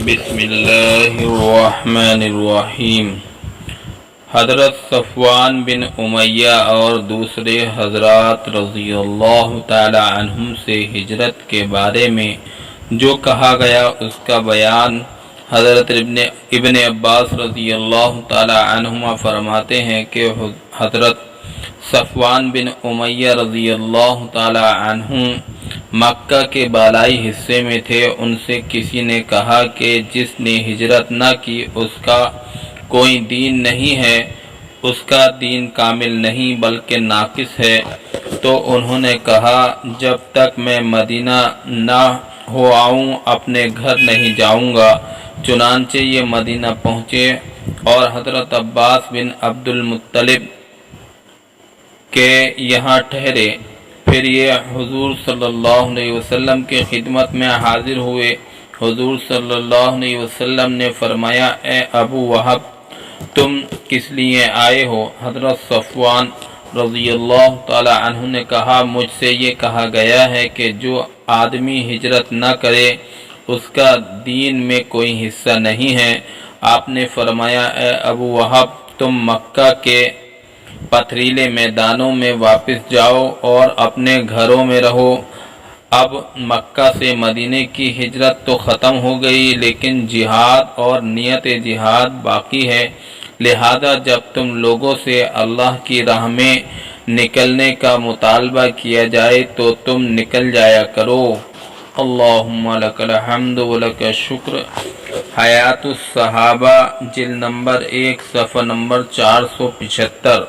بسم اللہ الرحمن الرحیم۔ حضرت صفوان بن امیہ اور دوسرے حضرات رضی اللہ تعالی عنہم سے ہجرت کے بارے میں جو کہا گیا اس کا بیان حضرت ابن عباس رضی اللہ تعالی عنہما فرماتے ہیں کہ حضرت صفوان بن امیہ رضی اللہ تعالی عنہ مکہ کے بالائی حصے میں تھے۔ ان سے کسی نے کہا کہ جس نے ہجرت نہ کی اس کا کوئی دین نہیں ہے، اس کا دین کامل نہیں بلکہ ناقص ہے۔ تو انہوں نے کہا جب تک میں مدینہ نہ ہو آؤں اپنے گھر نہیں جاؤں گا۔ چنانچہ یہ مدینہ پہنچے اور حضرت عباس بن عبد المطلب کے یہاں ٹھہرے۔ پھر یہ حضور صلی اللہ علیہ وسلم کی خدمت میں حاضر ہوئے۔ حضور صلی اللہ علیہ وسلم نے فرمایا اے ابو وہب تم کس لیے آئے ہو؟ حضرت صفوان رضی اللہ تعالی عنہ نے کہا مجھ سے یہ کہا گیا ہے کہ جو آدمی ہجرت نہ کرے اس کا دین میں کوئی حصہ نہیں ہے۔ آپ نے فرمایا اے ابو وہب تم مکہ کے پتھریلے میدانوں میں واپس جاؤ اور اپنے گھروں میں رہو۔ اب مکہ سے مدینے کی ہجرت تو ختم ہو گئی لیکن جہاد اور نیت جہاد باقی ہے، لہذا جب تم لوگوں سے اللہ کی راہ میں نکلنے کا مطالبہ کیا جائے تو تم نکل جایا کرو۔ اللہم لک الحمد و لک الشکر۔ حیات الصحابہ جلد نمبر 1 صفحہ نمبر 475۔